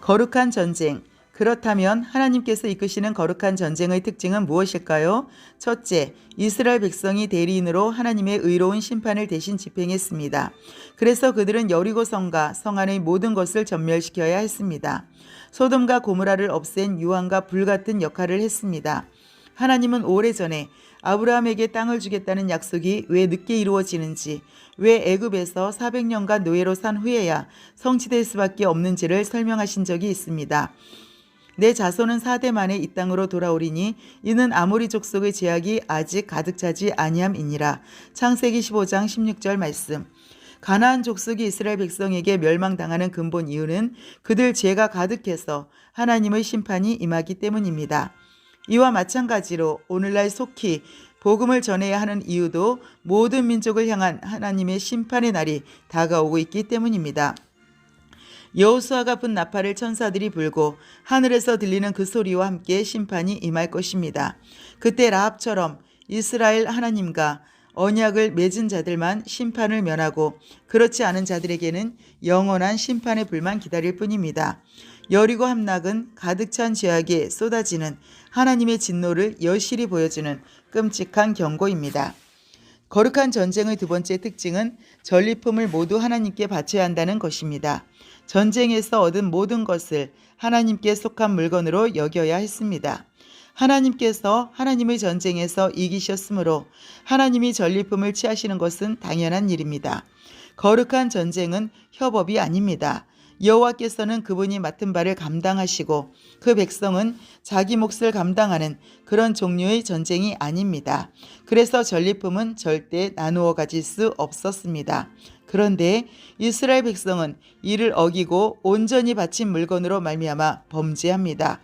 거룩한 전쟁. 그렇다면 하나님께서 이끄시는 거룩한 전쟁의 특징은 무엇일까요? 첫째, 이스라엘 백성이 대리인으로 하나님의 의로운 심판을 대신 집행했습니다. 그래서 그들은 여리고 성과 성 안의 모든 것을 전멸시켜야 했습니다. 소돔과 고모라를 없앤 유황과 불 같은 역할을 했습니다. 하나님은 오래전에 아브라함에게 땅을 주겠다는 약속이 왜 늦게 이루어지는지, 왜 애굽에서 400년간 노예로 산 후에야 성취될 수밖에 없는지를 설명하신 적이 있습니다. 내 자손은 4대 만에 이 땅으로 돌아오리니 이는 아모리 족속의 제약이 아직 가득 차지 아니함이니라. 창세기 15장 16절 말씀. 가나안 족속이 이스라엘 백성에게 멸망당하는 근본 이유는 그들 죄가 가득해서 하나님의 심판이 임하기 때문입니다. 이와 마찬가지로 오늘날 속히 복음을 전해야 하는 이유도 모든 민족을 향한 하나님의 심판의 날이 다가오고 있기 때문입니다. 여호수아가 분 나팔을 천사들이 불고 하늘에서 들리는 그 소리와 함께 심판이 임할 것입니다. 그때 라합처럼 이스라엘 하나님과 언약을 맺은 자들만 심판을 면하고 그렇지 않은 자들에게는 영원한 심판의 불만 기다릴 뿐입니다. 여리고 함락은 가득 찬 죄악에 쏟아지는 하나님의 진노를 여실히 보여주는 끔찍한 경고입니다. 거룩한 전쟁의 두 번째 특징은 전리품을 모두 하나님께 바쳐야 한다는 것입니다. 전쟁에서 얻은 모든 것을 하나님께 속한 물건으로 여겨야 했습니다. 하나님께서 하나님의 전쟁에서 이기셨으므로 하나님이 전리품을 취하시는 것은 당연한 일입니다. 거룩한 전쟁은 협업이 아닙니다. 여호와께서는 그분이 맡은 바를 감당하시고 그 백성은 자기 몫을 감당하는 그런 종류의 전쟁이 아닙니다. 그래서 전리품은 절대 나누어 가질 수 없었습니다. 그런데 이스라엘 백성은 이를 어기고 온전히 바친 물건으로 말미암아 범죄합니다.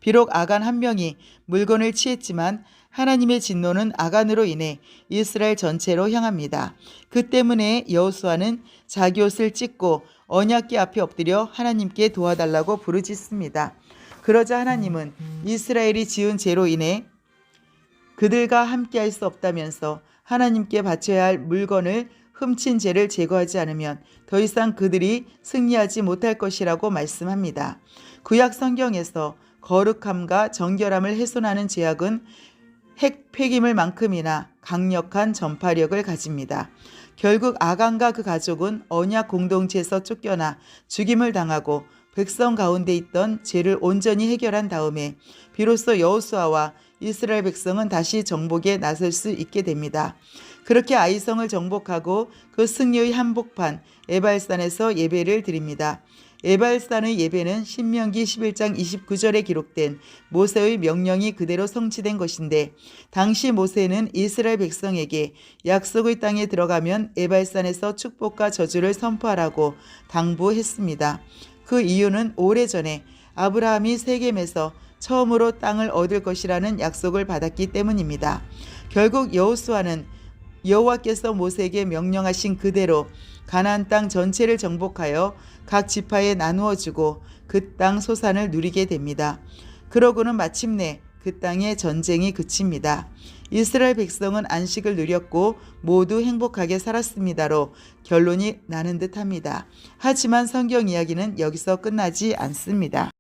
비록 아간 한 명이 물건을 취했지만 하나님의 진노는 아간으로 인해 이스라엘 전체로 향합니다. 그 때문에 여호수아는 자기 옷을 찢고 언약궤 앞에 엎드려 하나님께 도와달라고 부르짖습니다. 그러자 하나님은 이스라엘이 지은 죄로 인해 그들과 함께할 수 없다면서 하나님께 바쳐야 할 물건을 훔친 죄를 제거하지 않으면 더 이상 그들이 승리하지 못할 것이라고 말씀합니다. 구약 성경에서 거룩함과 정결함을 훼손하는 죄악은 핵 폐기물만큼이나 강력한 전파력을 가집니다. 결국 아간과 그 가족은 언약 공동체에서 쫓겨나 죽임을 당하고 백성 가운데 있던 죄를 온전히 해결한 다음에 비로소 여호수아와 이스라엘 백성은 다시 정복에 나설 수 있게 됩니다. 그렇게 아이성을 정복하고 그 승리의 한복판 에발산에서 예배를 드립니다. 에발산의 예배는 신명기 11장 29절에 기록된 모세의 명령이 그대로 성취된 것인데 당시 모세는 이스라엘 백성에게 약속의 땅에 들어가면 에발산에서 축복과 저주를 선포하라고 당부했습니다. 그 이유는 오래전에 아브라함이 세겜에서 처음으로 땅을 얻을 것이라는 약속을 받았기 때문입니다. 결국 여호수아는 여호와께서 모세에게 명령하신 그대로 가나안 땅 전체를 정복하여 각 지파에 나누어 주고 그 땅 소산을 누리게 됩니다. 그러고는 마침내 그 땅의 전쟁이 그칩니다. 이스라엘 백성은 안식을 누렸고 모두 행복하게 살았습니다로 결론이 나는 듯합니다. 하지만 성경 이야기는 여기서 끝나지 않습니다.